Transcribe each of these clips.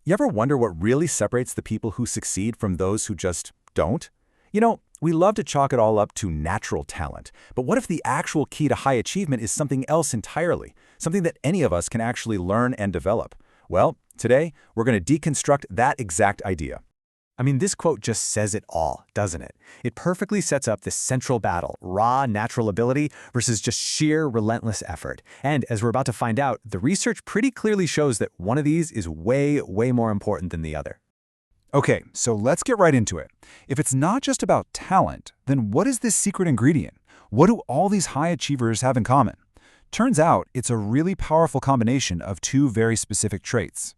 You ever wonder what really separates the people who succeed from those who just don't? We love to chalk it all up to natural talent, but what if the actual key to high achievement is something else entirely, something that any of us can actually learn and develop? Well, today, we're going to deconstruct that exact idea. I mean, this quote just says it all, doesn't it? It perfectly sets up this central battle, raw natural ability versus just sheer relentless effort. And as we're about to find out, the research pretty clearly shows that one of these is way, way more important than the other. Okay, so let's get right into it. If it's not just about talent, then what is this secret ingredient? What do all these high achievers have in common? Turns out it's a really powerful combination of two very specific traits.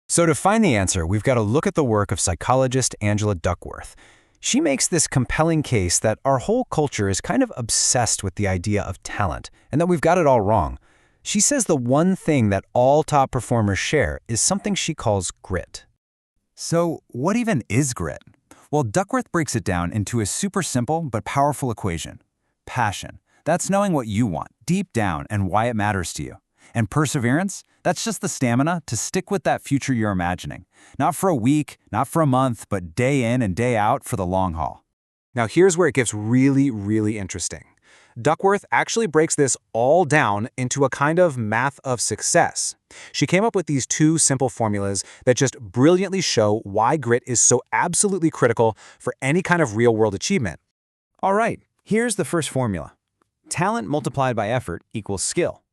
So to find the answer, we've got to look at the work of psychologist Angela Duckworth. She makes this compelling case that our whole culture is kind of obsessed with the idea of talent, and that we've got it all wrong. She says the one thing that all top performers share is something she calls grit. So what even is grit? Well, Duckworth breaks it down into a super simple but powerful equation. Passion. That's knowing what you want, deep down, and why it matters to you. And perseverance? That's just the stamina to stick with that future you're imagining. Not for a week, not for a month, but day in and day out for the long haul. Now here's where it gets really, really interesting. Duckworth actually breaks this all down into a kind of math of success. She came up with these two simple formulas that just brilliantly show why grit is so absolutely critical for any kind of real-world achievement. All right, here's the first formula. Talent multiplied by effort equals skill.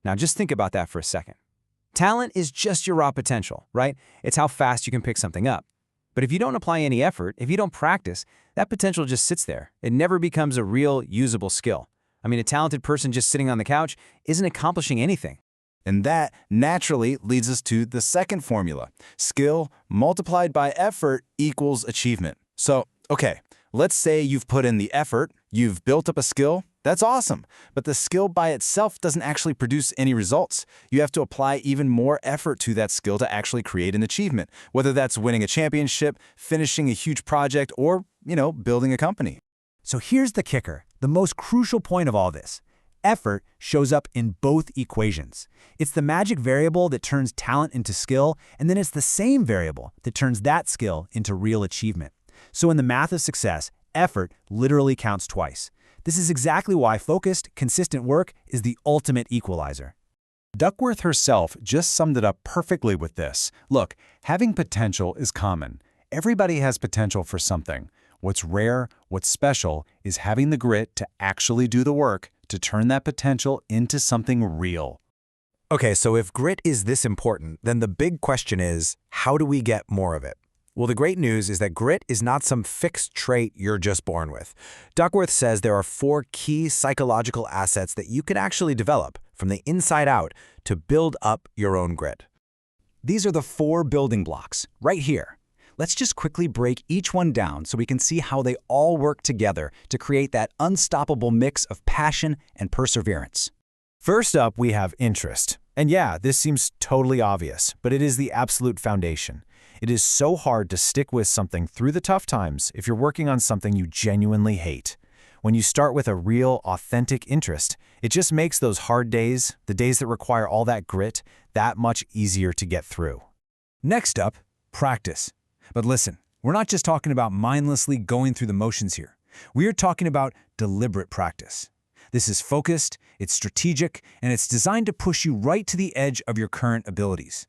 Now just think about that for a second. Talent is just your raw potential, right? It's how fast you can pick something up. But if you don't apply any effort, if you don't practice, that potential just sits there. It never becomes a real, usable skill. I mean, a talented person just sitting on the couch isn't accomplishing anything. And that naturally leads us to the second formula. Skill multiplied by effort equals achievement. So, okay, let's say you've put in the effort, you've built up a skill. That's awesome, but the skill by itself doesn't actually produce any results. You have to apply even more effort to that skill to actually create an achievement, whether that's winning a championship, finishing a huge project, or, building a company. So here's the kicker, the most crucial point of all this. Effort shows up in both equations. It's the magic variable that turns talent into skill, and then it's the same variable that turns that skill into real achievement. So in the math of success, effort literally counts twice. This is exactly why focused, consistent work is the ultimate equalizer. Duckworth herself just summed it up perfectly with this. Look, having potential is common. Everybody has potential for something. What's rare, what's special, is having the grit to actually do the work to turn that potential into something real. Okay, so if grit is this important, then the big question is, how do we get more of it? Well, the great news is that grit is not some fixed trait you're just born with. Duckworth says there are 4 key psychological assets that you can actually develop from the inside out to build up your own grit. These are the 4 building blocks, right here. Let's just quickly break each one down so we can see how they all work together to create that unstoppable mix of passion and perseverance. First up, we have interest. And yeah, this seems totally obvious, but it is the absolute foundation. It is so hard to stick with something through the tough times if you're working on something you genuinely hate. When you start with a real, authentic interest, it just makes those hard days, the days that require all that grit, that much easier to get through. Next up, practice. But listen, we're not just talking about mindlessly going through the motions here. We are talking about deliberate practice. This is focused, it's strategic, and it's designed to push you right to the edge of your current abilities.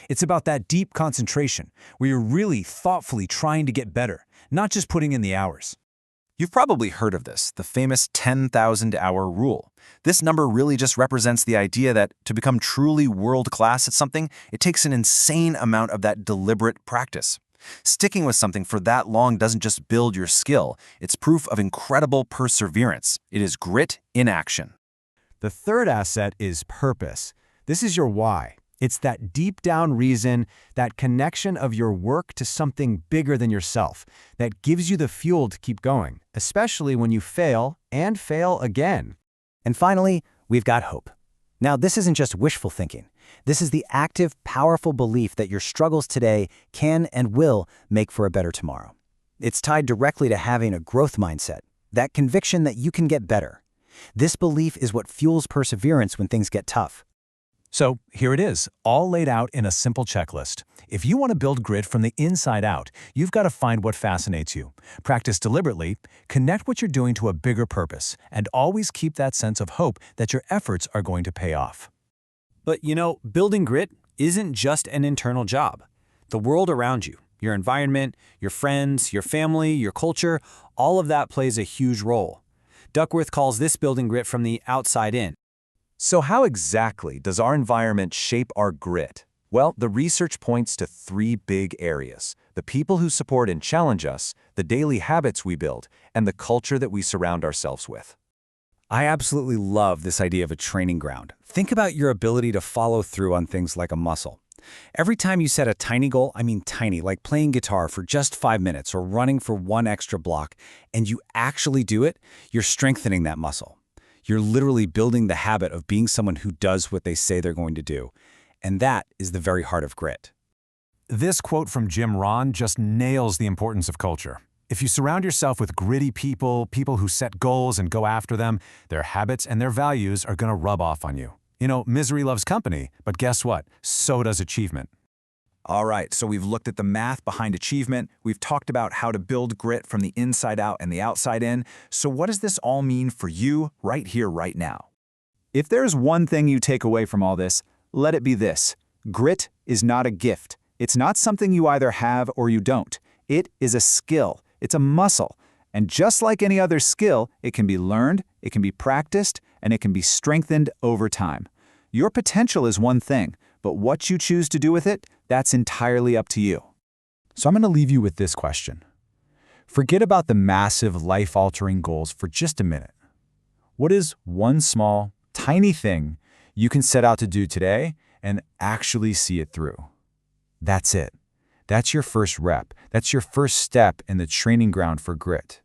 It's about that deep concentration, where you're really thoughtfully trying to get better, not just putting in the hours. You've probably heard of this, the famous 10,000-hour rule. This number really just represents the idea that to become truly world-class at something, it takes an insane amount of that deliberate practice. Sticking with something for that long doesn't just build your skill, it's proof of incredible perseverance. It is grit in action. The third asset is purpose. This is your why. It's that deep down reason, that connection of your work to something bigger than yourself, that gives you the fuel to keep going, especially when you fail and fail again. And finally, we've got hope. Now, this isn't just wishful thinking. This is the active, powerful belief that your struggles today can and will make for a better tomorrow. It's tied directly to having a growth mindset, that conviction that you can get better. This belief is what fuels perseverance when things get tough. So here it is, all laid out in a simple checklist. If you want to build grit from the inside out, you've got to find what fascinates you. Practice deliberately, connect what you're doing to a bigger purpose, and always keep that sense of hope that your efforts are going to pay off. But building grit isn't just an internal job. The world around you, your environment, your friends, your family, your culture, all of that plays a huge role. Duckworth calls this building grit from the outside in. So how exactly does our environment shape our grit? Well, the research points to 3 big areas: the people who support and challenge us, the daily habits we build, and the culture that we surround ourselves with. I absolutely love this idea of a training ground. Think about your ability to follow through on things like a muscle. Every time you set a tiny goal, I mean tiny, like playing guitar for just 5 minutes or running for 1 extra block, and you actually do it, you're strengthening that muscle. You're literally building the habit of being someone who does what they say they're going to do. And that is the very heart of grit. This quote from Jim Rohn just nails the importance of culture. If you surround yourself with gritty people, people who set goals and go after them, their habits and their values are going to rub off on you. Misery loves company, but guess what? So does achievement. All right, so we've looked at the math behind achievement. We've talked about how to build grit from the inside out and the outside in. So what does this all mean for you right here, right now? If there's one thing you take away from all this, let it be this: grit is not a gift. It's not something you either have or you don't. It is a skill. It's a muscle. And just like any other skill, it can be learned, it can be practiced, and it can be strengthened over time. Your potential is one thing, but what you choose to do with it, that's entirely up to you. So I'm going to leave you with this question. Forget about the massive, life-altering goals for just a minute. What is one small, tiny thing you can set out to do today and actually see it through? That's it. That's your first rep. That's your first step in the training ground for grit.